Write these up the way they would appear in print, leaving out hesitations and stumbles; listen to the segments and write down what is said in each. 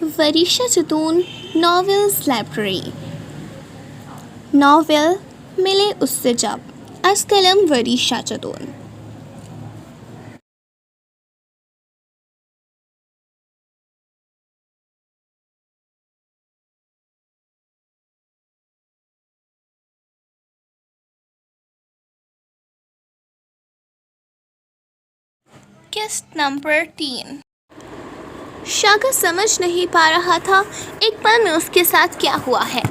वरीशा जतून novels library. Novel मिले उससे जब। आज कलम वरीशा जतून। किस्त नंबर 3। शाका समझ नहीं पा रहा था एक पल में उसके साथ क्या हुआ है।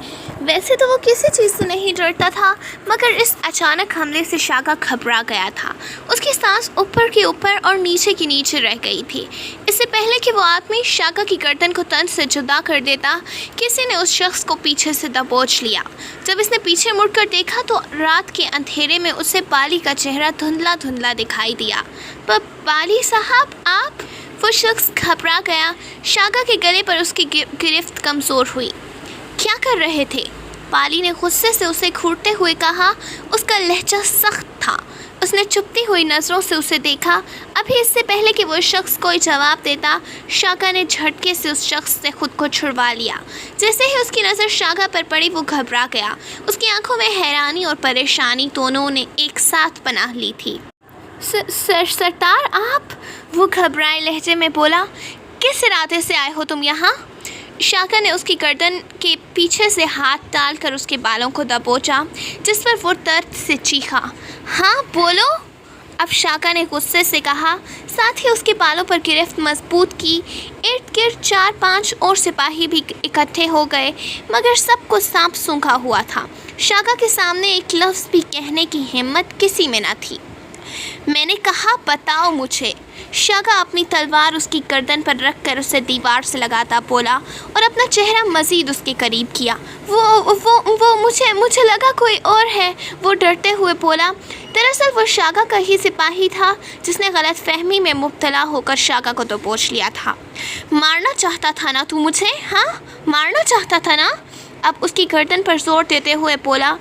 वैसे तो वो किसी चीज़ से नहीं डरता था, मगर इस अचानक हमले से शाका घबरा गया था। उसकी सांस ऊपर के ऊपर और नीचे की नीचे रह गई थी। इससे पहले कि वो आदमी शाका की गर्दन को तन से जुदा कर देता, किसी ने उस शख्स को पीछे से दबोच लिया। जब इसने पीछे मुड़कर देखा तो रात के अंधेरे में उसे बाली का चेहरा धुंधला धुंधला दिखाई दिया। पर बाली साहब आप? वो शख्स घबरा गया। शाका के गले पर उसकी गिरफ्त कमज़ोर हुई। क्या कर रहे थे? बाली ने गुस्से से उसे घूरते हुए कहा। उसका लहजा सख्त था। उसने चुभती हुई नज़रों से उसे देखा। अभी इससे पहले कि वो शख्स कोई जवाब देता, शाका ने झटके से उस शख्स से खुद को छुड़वा लिया। जैसे ही उसकी नज़र शाका पर पड़ी वो घबरा गया। उसकी आंखों में हैरानी और परेशानी दोनों ने एक साथ पनाह ली थी। सरदार आप? वो घबराए लहजे में बोला। किस इरादे से आए हो तुम यहाँ? शाका ने उसकी गर्दन के पीछे से हाथ डालकर उसके बालों को दबोचा, जिस पर वो दर्द से चीखा। हाँ बोलो, अब शाका ने गुस्से से कहा। साथ ही उसके बालों पर गिरफ्त मजबूत की। इर्द गिर्द 4-5 और सिपाही भी इकट्ठे हो गए, मगर सबको सांप सूंघा हुआ था। शाका के सामने एक लफ्ज़ भी कहने की हिम्मत किसी में न थी। मैंने कहा बताओ मुझे। शाका अपनी तलवार उसकी गर्दन पर रखकर उसे दीवार से लगाता बोला और अपना चेहरा मज़ीद उसके करीब किया। वो मुझे लगा कोई और है, वो डरते हुए बोला। दरअसल वो शाका का ही सिपाही था, जिसने गलत फहमी में मुब्तला होकर शाका को दबोच लिया था। मारना चाहता था ना तू मुझे? हाँ, मारना चाहता था ना? अब उसकी गर्दन पर जोर देते हुए बोला।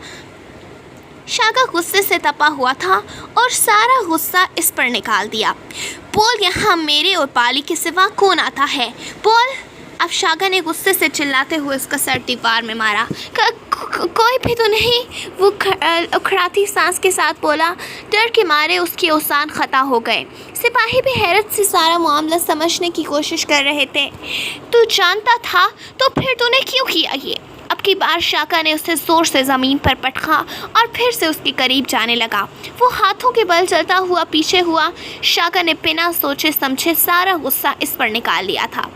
शाका गुस्से से तपा हुआ था और सारा गुस्सा इस पर निकाल दिया। बोल, यहाँ मेरे और बाली के सिवा कौन आता है? बोल। अब शाका ने गुस्से से चिल्लाते हुए उसका सर दीवार में मारा। कोई भी तो नहीं, वो उखड़ाती सांस के साथ बोला। डर के मारे उसके औसान खता हो गए। सिपाही भी हैरत से सारा मामला समझने की कोशिश कर रहे थे। तू जानता था तो फिर तूने क्यों किया ये? अब की बार शाका ने उसे ज़ोर से ज़मीन पर पटका और फिर से उसके करीब जाने लगा। वो हाथों के बल चलता हुआ पीछे हुआ। शाका ने बिना सोचे समझे सारा गुस्सा इस पर निकाल लिया था।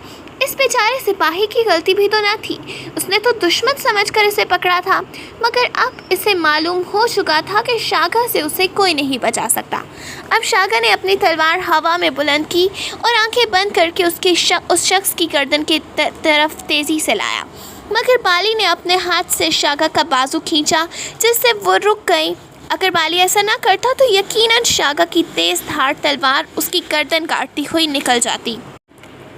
इस बेचारे सिपाही की गलती भी तो न थी। उसने तो दुश्मन समझकर इसे पकड़ा था, मगर अब इसे मालूम हो चुका था कि शाका से उसे कोई नहीं बचा सकता। अब शाका ने अपनी तलवार हवा में बुलंद की और आंखें बंद करके उस शख्स की गर्दन की तरफ तेज़ी से लाया, मगर बाली ने अपने हाथ से शाका का बाजू खींचा, जिससे वो रुक गई। अगर बाली ऐसा ना करता तो यकीनन शाका की तेज़ धार तलवार उसकी गर्दन काटती हुई निकल जाती।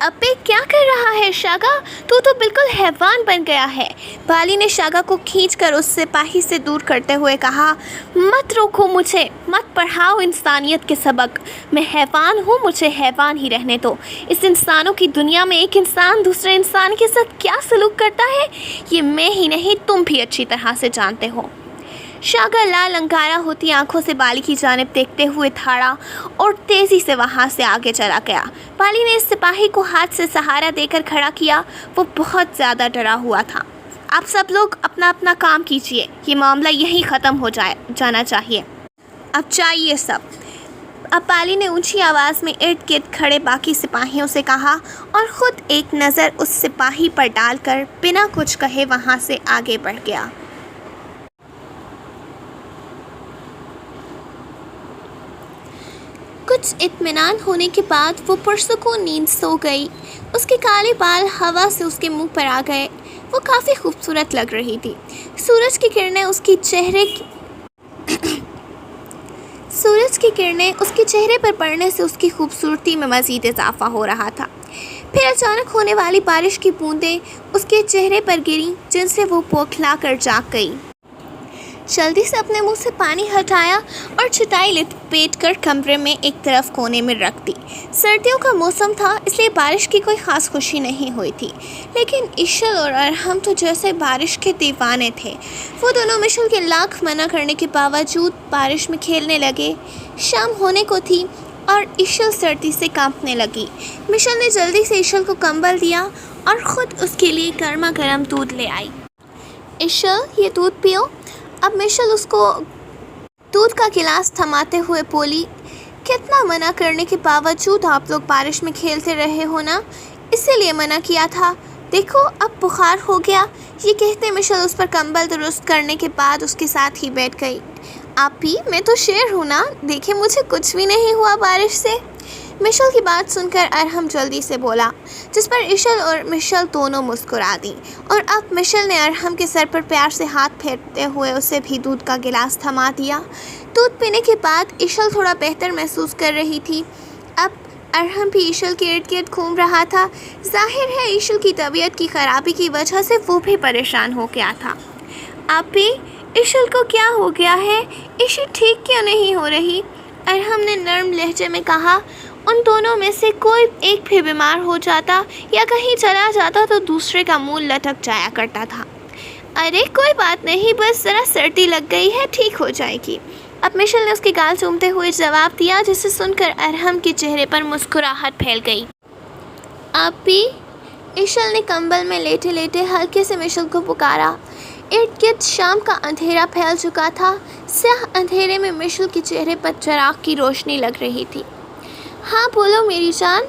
अबे क्या कर रहा है शाका? तू तो बिल्कुल हैवान बन गया है। बाली ने शाका को खींचकर उस सिपाही से दूर करते हुए कहा। मत रोको मुझे, मत पढ़ाओ इंसानियत के सबक। मैं हैवान हूँ, मुझे हैवान ही रहने दो। इस इंसानों की दुनिया में एक इंसान दूसरे इंसान के साथ क्या सलूक करता है, ये मैं ही नहीं तुम भी अच्छी तरह से जानते हो। शाका लाल अंगारा होती आंखों से बाली की जानिब देखते हुए थाड़ा और तेज़ी से वहाँ से आगे चला गया। बाली ने इस सिपाही को हाथ से सहारा देकर खड़ा किया। वो बहुत ज़्यादा डरा हुआ था। आप सब लोग अपना अपना काम कीजिए, ये मामला यहीं ख़त्म हो जाना चाहिए। अब चाहिए सब। अब बाली ने ऊंची आवाज़ में इर्द गिर्द खड़े बाकी सिपाहियों से कहा और ख़ुद एक नज़र उस सिपाही पर डालकर बिना कुछ कहे वहाँ से आगे बढ़ गया। कुछ इत्मीनान होने के बाद वो पुरसुकून नींद सो गई। उसके काले बाल हवा से उसके मुंह पर आ गए। वो काफ़ी खूबसूरत लग रही थी। सूरज की किरणें उसके चेहरे पर पड़ने से उसकी खूबसूरती में मज़ीद इजाफा हो रहा था। फिर अचानक होने वाली बारिश की बूंदें उसके चेहरे पर गिरीं, जिनसे वो बौखला कर जाग गई। जल्दी से अपने मुंह से पानी हटाया और चटाई लपेट कर कमरे में एक तरफ कोने में रख दी। सर्दियों का मौसम था, इसलिए बारिश की कोई ख़ास खुशी नहीं हुई थी, लेकिन इशल और अरहम तो जैसे बारिश के दीवाने थे। वो दोनों मिशल के लाख मना करने के बावजूद बारिश में खेलने लगे। शाम होने को थी और इशल सर्दी से कांपने लगी। मिशल ने जल्दी से इशल को कंबल दिया और ख़ुद उसके लिए गर्मा गर्म दूध ले आई। इशल, ये दूध पियो। अब मिशल उसको दूध का गिलास थमाते हुए बोली, कितना मना करने के बावजूद आप लोग बारिश में खेलते रहे हो ना, इसीलिए मना किया था। देखो अब बुखार हो गया। ये कहते मिशल उस पर कंबल दुरुस्त करने के बाद उसके साथ ही बैठ गई। आपी, मैं तो शेर हूँ ना, देखे मुझे कुछ भी नहीं हुआ बारिश से। मिशल की बात सुनकर अरहम जल्दी से बोला, जिस पर इशल और मिशल दोनों मुस्कुरा दी। और अब मिशल ने अरहम के सर पर प्यार से हाथ फेरते हुए उसे भी दूध का गिलास थमा दिया। दूध पीने के बाद इशल थोड़ा बेहतर महसूस कर रही थी। अब अरहम भी इशल के इर्द गिर्द घूम रहा था। जाहिर है इशल की तबीयत की ख़राबी की वजह से वो भी परेशान हो गया था। आपी, इशल को क्या हो गया है? इशल ठीक क्यों नहीं हो रही? अरहम ने नर्म लहजे में कहा। उन दोनों में से कोई एक भी बीमार हो जाता या कहीं चला जाता तो दूसरे का मुंह लटक जाया करता था। अरे कोई बात नहीं, बस ज़रा सर्दी लग गई है, ठीक हो जाएगी। अब मिशल ने उसकी गाल चूमते हुए जवाब दिया, जिसे सुनकर अरहम के चेहरे पर मुस्कुराहट फैल गई। आप भी? इशल ने कंबल में लेटे लेटे हल्के से मिशल को पुकारा। इर्द गिर्द शाम का अंधेरा फैल चुका था। स्याह अंधेरे में मिशल के चेहरे पर चिराग की रोशनी लग रही थी। हाँ बोलो मेरी जान,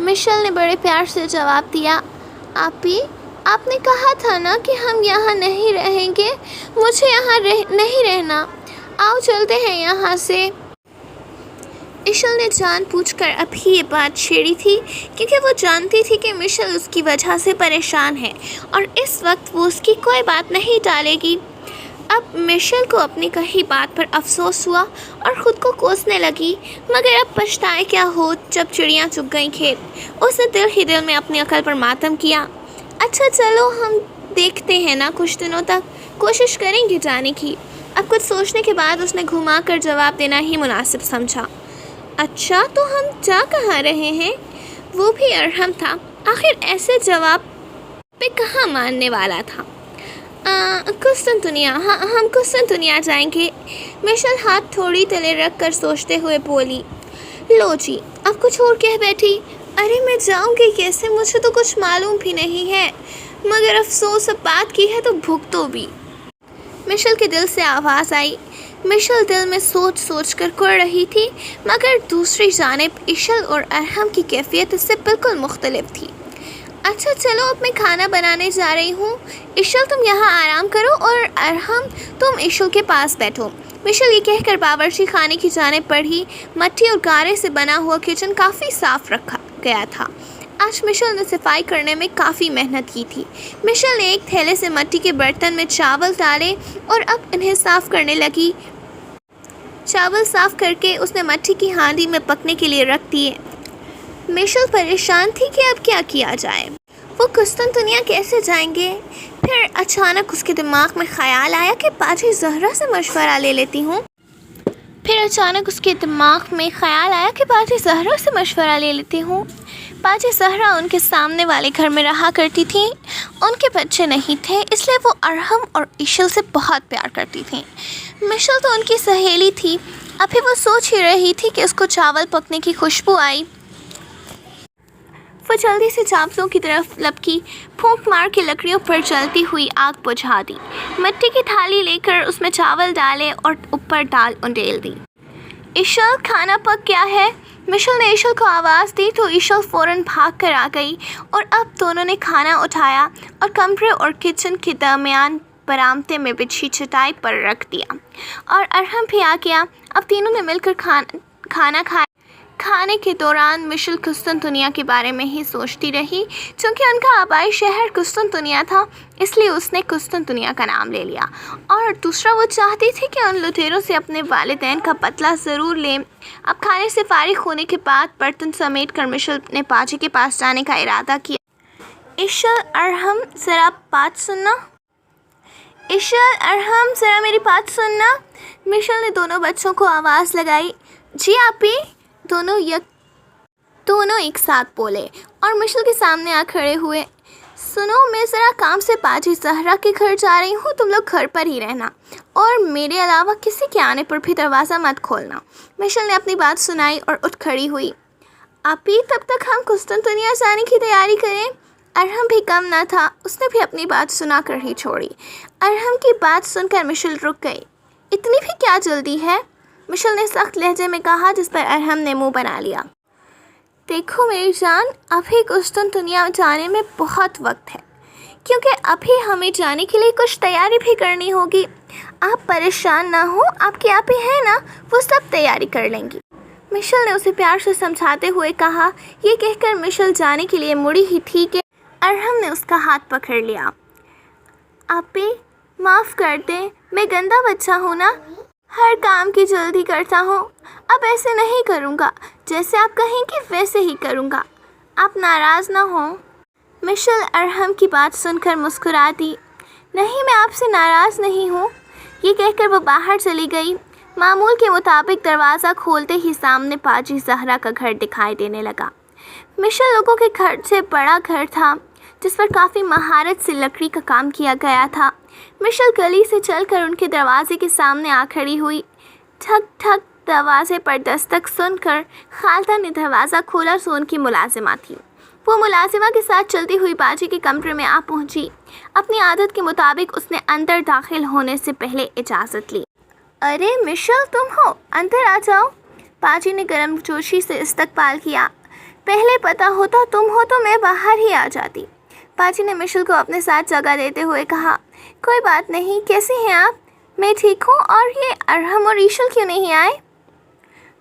मिशल ने बड़े प्यार से जवाब दिया। आपी, आपने कहा था ना कि हम यहाँ नहीं रहेंगे। मुझे यहाँ नहीं रहना। आओ चलते हैं यहाँ से। इशल ने जानबूझकर अभी ये बात छेड़ी थी क्योंकि वो जानती थी कि मिशल उसकी वजह से परेशान है और इस वक्त वो उसकी कोई बात नहीं टालेगी। अब मिशल को अपनी कही बात पर अफसोस हुआ और ख़ुद को कोसने लगी, मगर अब पछताए क्या हो जब चिड़ियाँ चुग गईं खेत। उसने दिल ही दिल में अपनी अकल पर मातम किया। अच्छा चलो हम देखते हैं ना, कुछ दिनों तक कोशिश करेंगे जाने की। अब कुछ सोचने के बाद उसने घुमा कर जवाब देना ही मुनासिब समझा। अच्छा तो हम जा कहाँ रहे हैं? वो भी अरहम था। आखिर ऐसे जवाब पे कहाँ मानने वाला था। कुस्तन दुनिया, हाँ हम कुस्तन दुनिया जाएंगे। मिशल हाथ थोड़ी तले रख कर सोचते हुए बोली। लो जी, अब कुछ और कह बैठी। अरे मैं जाऊंगी कैसे, मुझे तो कुछ मालूम भी नहीं है, मगर अफसोस अब बात की है तो भुगतो भी। मिशल के दिल से आवाज़ आई। मिशल दिल में सोच सोच कर कुड़ रही थी, मगर दूसरी जानिब इशल और अरहम की कैफियत इससे बिल्कुल मुख्तलिफ थी। अच्छा चलो अब मैं खाना बनाने जा रही हूँ। इशल तुम यहाँ आराम करो और अरहम तुम इशल के पास बैठो। मिशल ये कहकर बावर्ची खाने की जानिब बढ़ी। मट्टी और गारे से बना हुआ किचन काफ़ी साफ़ रखा गया था। आज मिशल ने सफाई करने में काफ़ी मेहनत की थी। मिशल ने एक थैले से मट्टी के बर्तन में चावल डाले और अब इन्हें साफ़ करने लगी। चावल साफ़ करके उसने मट्टी की हांडी में पकने के लिए रख दिए। मिशल परेशान थी कि अब क्या किया जाए। वो कुस्तन दुनिया कैसे जाएंगे? फिर अचानक उसके दिमाग में ख़याल आया कि बाजी ज़हरा से मशवरा ले लेती हूँ। बाजी ज़हरा उनके सामने वाले घर में रहा करती थी। उनके बच्चे नहीं थे, इसलिए वो अरहम और इशल से बहुत प्यार करती थी। मिशल तो उनकी सहेली थी। अभी वो सोच ही रही थी कि उसको चावल पकने की खुशबू आई। वो जल्दी से चावलों की तरफ लपकी, फूंक मार के लकड़ियों पर जलती हुई आग बुझा दी। मिट्टी की थाली लेकर उसमें चावल डाले और ऊपर दाल उंडेल दी। इशल खाना पक गया है। मिशल ने इशल को आवाज़ दी तो इशल फ़ौरन भाग कर आ गई और अब दोनों ने खाना उठाया और कमरे और किचन के दरमियान बरामदे में बिछी चटाई पर रख दिया और अरहम भी आ गया। अब तीनों ने मिलकर खाना खाया। खाने के दौरान मिशल कुस्तन दुनिया के बारे में ही सोचती रही। चूँकि उनका आबाई शहर कुस्तन दुनिया था, इसलिए उसने कुस्तन दुनिया का नाम ले लिया। और दूसरा, वो चाहती थी कि उन लुटेरों से अपने वालिदैन का बदला ज़रूर लें। अब खाने से फारिग होने के बाद बर्तन समेट कर मिशल ने बाजी के पास जाने का इरादा किया। इशल, अरहम ज़रा बात सुनना। اشل، ارحم، ذرا میری بات سننا۔ مشل نے دونوں بچوں کو آواز لگائی۔ جی آپی، دونوں ایک ساتھ بولے اور مشل کے سامنے آ کھڑے ہوئے۔ سنو، میں ذرا کام سے باجی زہرا کے گھر جا رہی ہوں، تم لوگ گھر پر ہی رہنا اور میرے علاوہ کسی کے آنے پر بھی دروازہ مت کھولنا۔ مشل نے اپنی بات سنائی اور اٹھ کھڑی ہوئی۔ آپی، تب تک ہم قسطنطنیہ جانے کی تیاری کریں۔ ارحم بھی کم نہ تھا، اس نے بھی اپنی بات سنا کر ہی چھوڑی۔ ارحم کی بات سن کر مشل رک گئی۔ اتنی بھی کیا جلدی ہے؟ مشل نے سخت لہجے میں کہا، جس پر ارحم نے منہ بنا لیا۔ دیکھو میری جان، ابھی قسطنطنیہ جانے میں بہت وقت ہے، کیونکہ ابھی ہمیں جانے کے لیے کچھ تیاری بھی کرنی ہوگی۔ آپ پریشان نہ ہو، آپ کی آپی ہے نا، وہ سب تیاری کر لیں گی۔ مشل نے اسے پیار سے سمجھاتے ہوئے کہا۔ یہ کہہ کر مشل جانے کے لیے مڑی ہی تھی کہ ارحم نے اس کا ہاتھ پکڑ لیا۔ آپی، معاف کر دیں، میں گندا بچہ ہوں نا، ہر کام کی جلدی کرتا ہوں۔ اب ایسے نہیں کروں گا، جیسے آپ کہیں گے ویسے ہی کروں گا، آپ ناراض نہ ہوں۔ مشل ارحم کی بات سن کر مسکرا دی۔ نہیں، میں آپ سے ناراض نہیں ہوں۔ یہ کہہ کر وہ باہر چلی گئی۔ معمول کے مطابق دروازہ کھولتے ہی سامنے باجی زہرا کا گھر دکھائی دینے لگا۔ مشل لوگوں کے گھر سے بڑا گھر تھا، جس پر کافی مہارت سے لکڑی کا کام کیا گیا تھا۔ مشل گلی سے چل کر ان کے دروازے کے سامنے آ کھڑی ہوئی۔ ٹھک ٹھک دروازے پر دستک سن کر خالدہ نے دروازہ کھولا تو ان کی ملازمہ تھی۔ وہ ملازمہ کے ساتھ چلتی ہوئی باجی کے کمرے میں آ پہنچی۔ اپنی عادت کے مطابق اس نے اندر داخل ہونے سے پہلے اجازت لی۔ ارے مشل، تم ہو، اندر آ جاؤ۔ باجی نے گرم جوشی سے استقبال کیا۔ پہلے پتہ ہوتا تم ہو تو میں باہر ہی آ جاتی۔ باجی نے مشل کو اپنے ساتھ جگہ دیتے ہوئے کہا۔ کوئی بات نہیں، کیسی ہیں آپ؟ میں ٹھیک ہوں، اور یہ ارحم اور ایشل کیوں نہیں آئے؟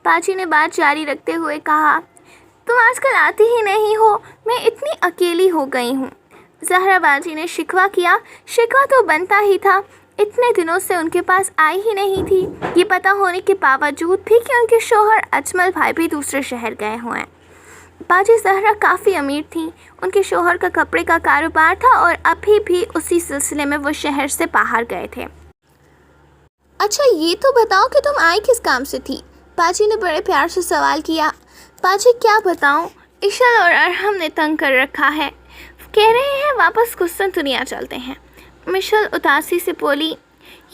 باجی نے بات جاری رکھتے ہوئے کہا۔ تم آج کل آتی ہی نہیں ہو، میں اتنی اکیلی ہو گئی ہوں۔ زہرا باجی نے شکوہ کیا۔ شکوہ تو بنتا ہی تھا، اتنے دنوں سے ان کے پاس آئی ہی نہیں تھی، یہ پتہ ہونے کے باوجود بھی کہ ان کے شوہر اجمل بھائی بھی دوسرے شہر گئے ہوئے ہیں۔ باجی زہرا کافی امیر تھیں، ان کے شوہر کا کپڑے کا کاروبار تھا اور ابھی بھی اسی سلسلے میں وہ شہر سے باہر گئے تھے۔ اچھا یہ تو بتاؤ کہ تم آئی کس کام سے تھی؟ باجی نے بڑے پیار سے سوال کیا۔ باجی کیا بتاؤں، ایشل اور ارحم نے تنگ کر رکھا ہے، کہہ رہے ہیں واپس قسطنطنیہ چلتے ہیں۔ مشل اداسی سے بولی۔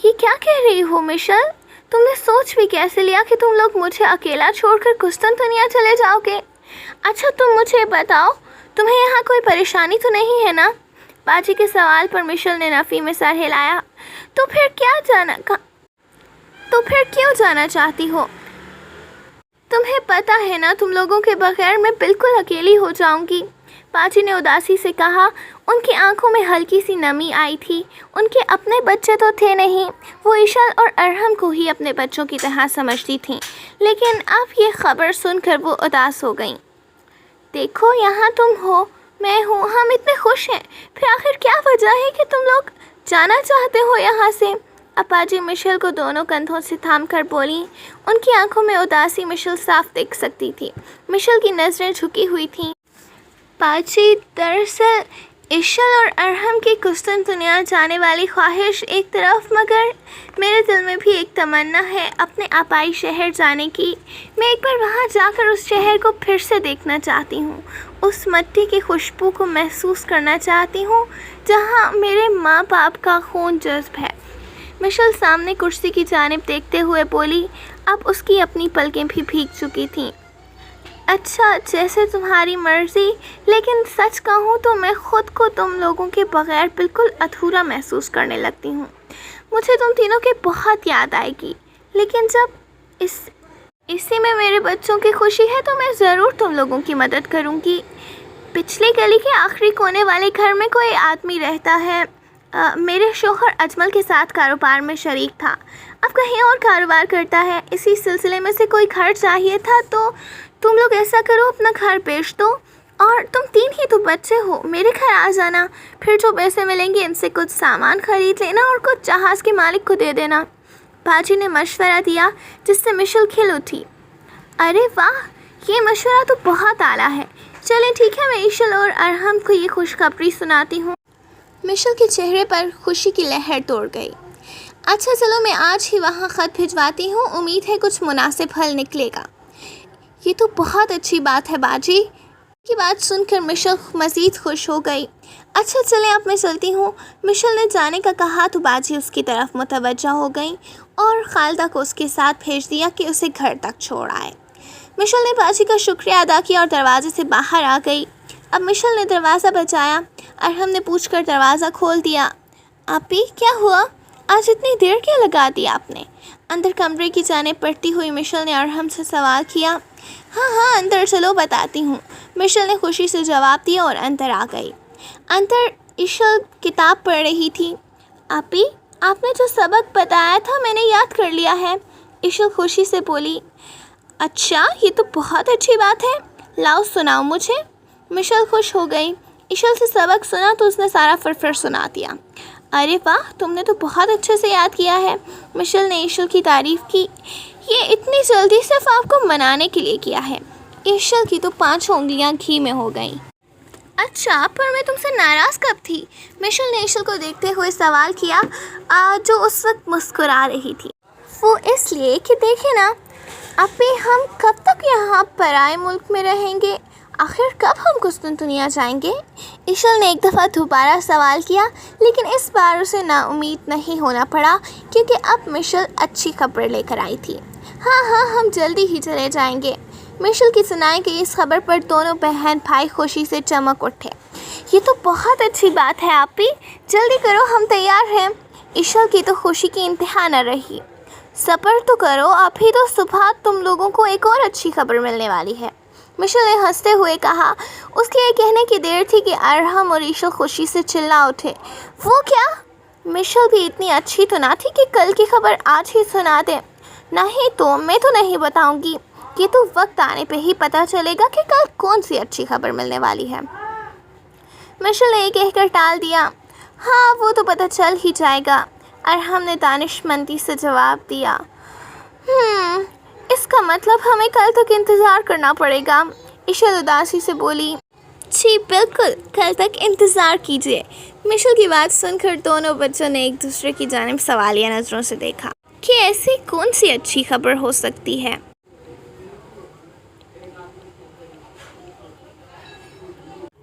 یہ کیا کہہ رہی ہو مشل؟ تم نے سوچ بھی کیسے لیا کہ تم لوگ مجھے اکیلا چھوڑ کر قسطنطنیہ چلے جاؤ گے؟ اچھا تم مجھے بتاؤ، تمہیں یہاں کوئی پریشانی تو نہیں ہے نا؟ باجی کے سوال پر مشل نے نفی میں سر ہلایا۔ تو پھر کیوں جانا چاہتی ہو؟ تمہیں پتہ ہے نا، تم لوگوں کے بغیر میں بالکل اکیلی ہو جاؤں گی۔ باجی نے اداسی سے کہا۔ ان کی آنکھوں میں ہلکی سی نمی آئی تھی۔ ان کے اپنے بچے تو تھے نہیں، وہ ایشل اور ارحم کو ہی اپنے بچوں کی طرح سمجھتی تھیں، لیکن اب یہ خبر سن کر وہ اداس ہو گئیں۔ دیکھو یہاں تم ہو، میں ہوں، ہم اتنے خوش ہیں، پھر آخر کیا وجہ ہے کہ تم لوگ جانا چاہتے ہو یہاں سے؟ اپاجی مشل کو دونوں کندھوں سے تھام کر بولی۔ ان کی آنکھوں میں اداسی مشل صاف دیکھ سکتی تھی۔ مشل کی نظریں جھکی ہوئی تھیں۔ باجی، دراصل ایشل اور ارحم کی قسطنطنیہ جانے والی خواہش ایک طرف، مگر میرے دل میں بھی ایک تمنا ہے اپنے آبائی شہر جانے کی۔ میں ایک بار وہاں جا کر اس شہر کو پھر سے دیکھنا چاہتی ہوں، اس مٹی کی خوشبو کو محسوس کرنا چاہتی ہوں جہاں میرے ماں باپ کا خون جذب ہے۔ مشل سامنے کرسی کی جانب دیکھتے ہوئے بولی۔ اب اس کی اپنی پلکیں بھی بھیگ چکی تھیں۔ اچھا، جیسے تمہاری مرضی، لیکن سچ کہوں تو میں خود کو تم لوگوں کے بغیر بالکل ادھورا محسوس کرنے لگتی ہوں۔ مجھے تم تینوں کی بہت یاد آئے گی، لیکن جب اسی میں میرے بچوں کی خوشی ہے تو میں ضرور تم لوگوں کی مدد کروں گی۔ پچھلی گلی کے آخری کونے والے گھر میں کوئی آدمی رہتا ہے، میرے شوہر اجمل کے ساتھ کاروبار میں شریک تھا، اب کہیں اور کاروبار کرتا ہے، اسی سلسلے میں سے کوئی گھر چاہیے تھا، تو تم لوگ ایسا کرو اپنا گھر بیچ دو، اور تم تین ہی تو بچے ہو، میرے گھر آ جانا، پھر جو پیسے ملیں گے ان سے کچھ سامان خرید لینا اور کچھ جہاز کے مالک کو دے دینا۔ باجی نے مشورہ دیا، جس سے مشل کھل اٹھی۔ ارے واہ، یہ مشورہ تو بہت اعلیٰ ہے، چلیں ٹھیک ہے، میں ایشل اور ارحم کو یہ خوشخبری سناتی ہوں۔ मिशेल के चेहरे पर खुशी की लहर दौड़ गई। अच्छा चलो मैं आज ही वहाँ ख़त भिजवाती हूँ, उम्मीद है कुछ मुनासिब हल निकलेगा। ये तो बहुत अच्छी बात है बाजी। की बात सुनकर मिशेल मज़ीद खुश हो गई। अच्छा चलें अब मैं चलती हूँ। मिशेल ने जाने का कहा तो बाजी उसकी तरफ मुतवज्जा हो गई और खालदा को उसके साथ भेज दिया कि उसे घर तक छोड़ आए। मिशेल ने बाजी का शुक्रिया अदा किया और दरवाजे से बाहर आ गई। अब मिशेल ने दरवाज़ा बजाया और हमने पूछकर दरवाज़ा खोल दिया। आपी क्या हुआ, आज इतनी देर क्या लगा दी आपने? अंदर कमरे की जानिब बढ़ती हुई मिशेल ने अरहम से सवाल किया। हाँ अंदर चलो बताती हूँ, मिशेल ने खुशी से जवाब दिया और अंदर आ गई। अंदर इशल किताब पढ़ रही थी। आपी आपने जो सबक बताया था मैंने याद कर लिया है, इशल खुशी से बोली। अच्छा ये तो बहुत अच्छी बात है, लाओ सुनाओ मुझे। मिशेल खुश हो गई। इशल से सबक सुना तो उसने सारा फिर सुना दिया। अरे वाह तुमने तो बहुत अच्छे से याद किया है, मिशेल ने इशल की तारीफ़ की। ये इतनी जल्दी सिर्फ आपको मनाने के लिए किया है। इशल की तो 5 उंगलियां घी में हो गईं। अच्छा पर मैं तुमसे नाराज़ कब थी? मिशेल ने इशल को देखते हुए सवाल किया, जो उस वक्त मुस्कुरा रही थी। वो इसलिए कि देखे ना अभी हम कब तक यहाँ पराए मुल्क में रहेंगे, आखिर कब हम कुस्तुनतुनिया जाएंगे? इशल ने एक दफ़ा दोबारा सवाल किया, लेकिन इस बार उसे नाउम्मीद नहीं होना पड़ा क्योंकि अब मिशेल अच्छी खबर लेकर आई थी। हाँ हम जल्दी ही चले जाएंगे। मिशेल की सुनाई गई इस खबर पर दोनों बहन भाई खुशी से चमक उठे। ये तो बहुत अच्छी बात है आपी, जल्दी करो हम तैयार हैं। इशल की तो खुशी की इंतहा न रही। सब्र तो करो, अभी तो सुबह तुम लोगों को एक और अच्छी खबर मिलने वाली है, मिशेल ने हंसते हुए कहा। उसके ये कहने की देर थी कि अरहम और इशल खुशी से चिल्ला उठे। वो क्या? मिशेल भी इतनी अच्छी तो ना थी कि कल की खबर आज ही सुना दे। नहीं तो मैं तो नहीं बताऊंगी, ये तो वक्त आने पे ही पता चलेगा कि कल कौन सी अच्छी खबर मिलने वाली है। मिशेल ने ये कहकर टाल दिया। हाँ वो तो पता चल ही जाएगा, अरहम ने दानिशमंदी से जवाब दिया। इसका मतलब हमें कल तक इंतज़ार करना पड़ेगा, इशल उदासी से बोली। जी बिल्कुल, कल तक इंतज़ार कीजिए। मिशेल की बात सुनकर दोनों बच्चों ने एक दूसरे की जानिब सवालिया नज़रों से देखा कि ऐसी कौन सी अच्छी खबर हो सकती है।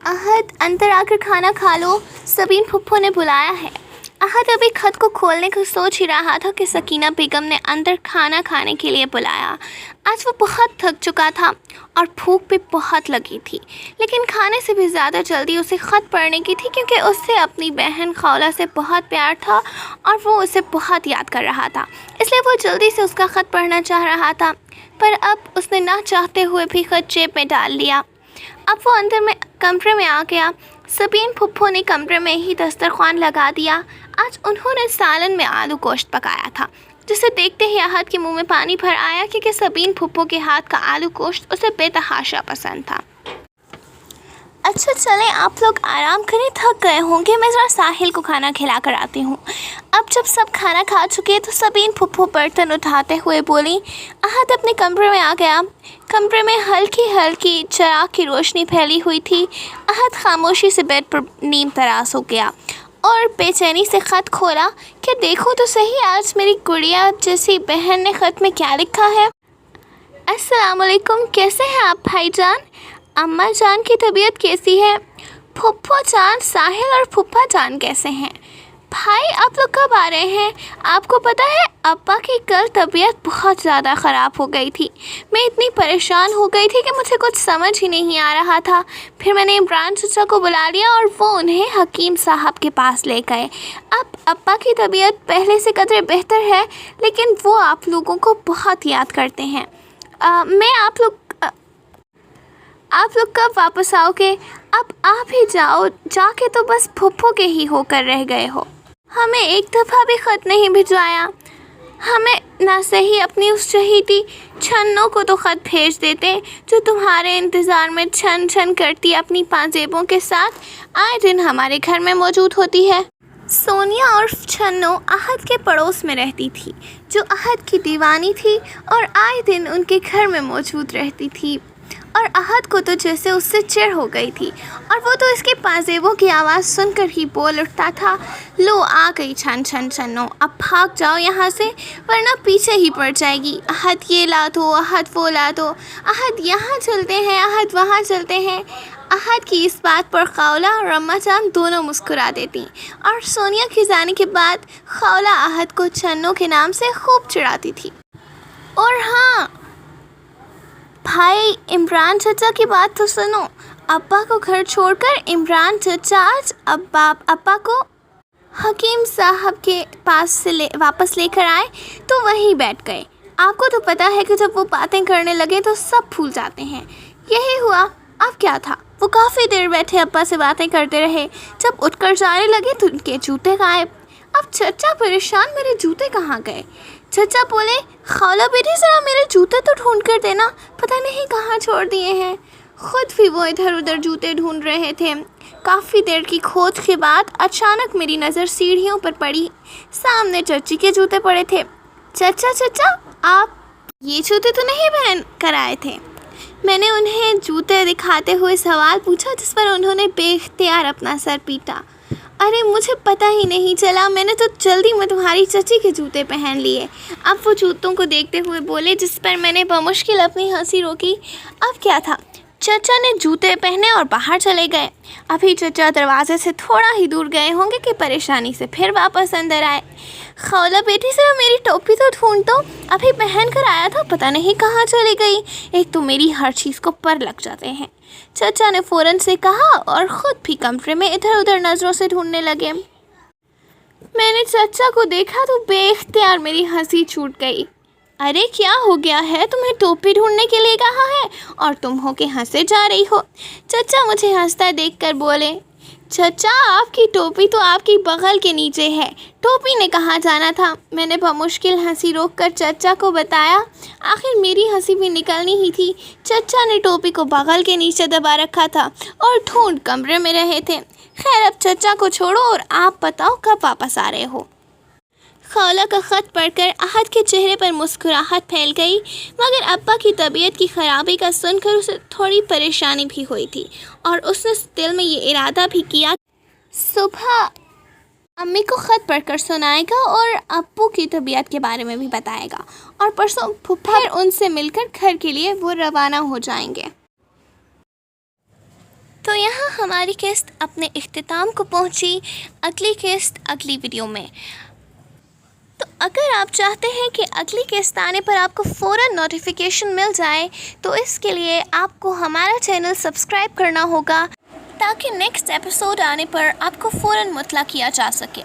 अहद अंदर आकर खाना खा लो, सबीन फुप्पो ने बुलाया है। अहद अभी खत को खोलने को सोच ही रहा था कि सकीना बेगम ने अंदर खाना खाने के लिए बुलाया। आज वो बहुत थक चुका था और भूख भी बहुत लगी थी, लेकिन खाने से भी ज़्यादा जल्दी उसे ख़त पढ़ने की थी क्योंकि उससे अपनी बहन खौला से बहुत प्यार था और वो उसे बहुत याद कर रहा था। इसलिए वो जल्दी से उसका ख़त पढ़ना चाह रहा था, पर अब उसने ना चाहते हुए भी ख़त जेब में डाल लिया। अब वो अंदर में कमरे में आ गया। सबीन फुप्पो ने कमरे में ही दस्तरखान लगा दिया। आज उन्होंने सालन में आलू गोश्त पकाया था, जिसे देखते ही अहद के मुंह में पानी भर आया क्योंकि सबीन फुप्पो के हाथ का आलू गोश्त उसे बेतहाशा पसंद था। अच्छा चलें आप लोग आराम करें, थक गए होंगे, मैं ज़रा साहिल को खाना खिला कर आती हूँ। अब जब सब खाना खा चुके तो सबीन फुप्पो बर्तन उठाते हुए बोली। अहद अपने कमरे में आ गया। कमरे में हल्की हल्की चिराग की रोशनी फैली हुई थी। अहद खामोशी से बेड पर नीम तराश हो गया और बेचैनी से ख़त खोला कि देखो तो सही आज मेरी गुड़िया जैसी बहन ने ख़त में क्या लिखा है। अस्सलाम वालेकुम, कैसे हैं आप भाईजान? अम्मा जान की तबीयत कैसी है? फुप्पो जान, साहिल और फुप्पा जान कैसे हैं? भाई आप लोग कब आ रहे हैं? आपको पता है अब्बा की कल तबीयत बहुत ज़्यादा ख़राब हो गई थी। मैं इतनी परेशान हो गई थी कि मुझे कुछ समझ ही नहीं आ रहा था। फिर मैंने इमरान चाचा को बुला लिया और वो उन्हें हकीम साहब के पास ले गए। अब अब्बा की तबीयत पहले से कदरे बेहतर है, लेकिन वो आप लोगों को बहुत याद करते हैं। आप लोग कब वापस आओगे? अब आप ही जाओ, जाके तो बस फुप्पो के ही होकर रह गए हो। हमें एक दफ़ा भी ख़त नहीं भिजवाया। हमें ना सही अपनी उस चहीती छन्नों को तो ख़त भेज देते जो तुम्हारे इंतज़ार में छन छन करती अपनी पाजेबों के साथ आए दिन हमारे घर में मौजूद होती है। सोनिया और छन्नो अहद के पड़ोस में रहती थी, जो अहद की दीवानी थी और आए दिन उनके घर में मौजूद रहती थी। اور احد کو تو جیسے اس سے چڑ ہو گئی تھی اور وہ تو اس کے پازیبوں کی آواز سن کر ہی بول اٹھتا تھا، لو آ گئی چھن چھن چھنو، اب بھاگ جاؤ یہاں سے ورنہ پیچھے ہی پڑ جائے گی، احد یہ لا دو، احد وہ لا دو، احد یہاں چلتے ہیں، احد وہاں چلتے ہیں۔ احد کی اس بات پر خولہ اور اماں جان دونوں مسکرا دیتی اور سونیا کے جانے کے بعد خولہ احد کو چھنوں کے نام سے خوب چڑھاتی تھی۔ اور ہاں بھائی، عمران چچا کی بات تو سنو، ابا کو گھر چھوڑ کر عمران چچا آج ابا کو حکیم صاحب کے پاس سے واپس لے کر آئے تو وہیں بیٹھ گئے۔ آپ کو تو پتہ ہے کہ جب وہ باتیں کرنے لگے تو سب بھول جاتے ہیں، یہی ہوا۔ اب کیا تھا، وہ کافی دیر بیٹھے ابا سے باتیں کرتے رہے، جب اٹھ کر جانے لگے تو ان کے جوتے غائب۔ اب چچا پریشان، میرے جوتے کہاں گئے؟ چچا بولے، خالہ بیٹی ذرا میرے جوتے تو ڈھونڈ کر دینا، پتہ نہیں کہاں چھوڑ دیے ہیں۔ خود بھی وہ ادھر ادھر جوتے ڈھونڈ رہے تھے۔ کافی دیر کی کھوج کے بعد اچانک میری نظر سیڑھیوں پر پڑی، سامنے چچی کے جوتے پڑے تھے۔ چچا آپ یہ جوتے تو نہیں پہن کر آئے تھے؟ میں نے انہیں جوتے دکھاتے ہوئے سوال پوچھا، جس پر انہوں نے بے اختیار اپنا سر پیٹا۔ ارے مجھے پتہ ہی نہیں چلا، میں نے تو جلدی میں تمہاری چچی کے جوتے پہن لیے۔ اب وہ جوتوں کو دیکھتے ہوئے بولے، جس پر میں نے بمشکل اپنی ہنسی روکی۔ اب کیا تھا، چچا نے جوتے پہنے اور باہر چلے گئے۔ ابھی چچا دروازے سے تھوڑا ہی دور گئے ہوں گے کہ پریشانی سے پھر واپس اندر آئے۔ خولہ بیٹی ذرا میری ٹوپی تو ڈھونڈ دو، ابھی پہن کر آیا تھا، پتہ نہیں کہاں چلی گئی، ایک تو میری ہر چیز کو پر لگ جاتے ہیں۔ چچا نے فوراً سے کہا اور خود بھی کمرے میں ادھر ادھر نظروں سے ڈھونڈنے لگے۔ میں نے چچا کو دیکھا تو بے اختیار میری ہنسی چھوٹ گئی۔ ارے کیا ہو گیا ہے، تمہیں ٹوپی ڈھونڈنے کے لیے کہا ہے اور تم ہو کے ہنسے جا رہی ہو؟ چچا مجھے ہنستا دیکھ کر بولے، چچا آپ کی ٹوپی تو آپ کی بغل کے نیچے ہے، ٹوپی نے کہاں جانا تھا؟ میں نے بمشکل ہنسی روک کر چچا کو بتایا، آخر میری ہنسی بھی نکلنی ہی تھی۔ چچا نے ٹوپی کو بغل کے نیچے دبا رکھا تھا اور ڈھونڈ کمرے میں رہے تھے۔ خیر اب چچا کو چھوڑو اور آپ بتاؤ کب واپس آ رہے ہو؟ خولہ کا خط پڑھ کر احد کے چہرے پر مسکراہٹ پھیل گئی، مگر ابا کی طبیعت کی خرابی کا سن کر اسے تھوڑی پریشانی بھی ہوئی تھی اور اس نے دل میں یہ ارادہ بھی کیا صبح امی کو خط پڑھ کر سنائے گا اور ابو کی طبیعت کے بارے میں بھی بتائے گا، اور پرسوں پھر ان سے مل کر گھر کے لیے وہ روانہ ہو جائیں گے۔ تو یہاں ہماری قسط اپنے اختتام کو پہنچی، اگلی قسط اگلی ویڈیو میں۔ تو اگر آپ چاہتے ہیں کہ اگلی قسط آنے پر آپ کو فوراً نوٹیفیکیشن مل جائے تو اس کے لیے آپ کو ہمارا چینل سبسکرائب کرنا ہوگا تاکہ نیکسٹ ایپیسوڈ آنے پر آپ کو فوراً مطلع کیا جا سکے۔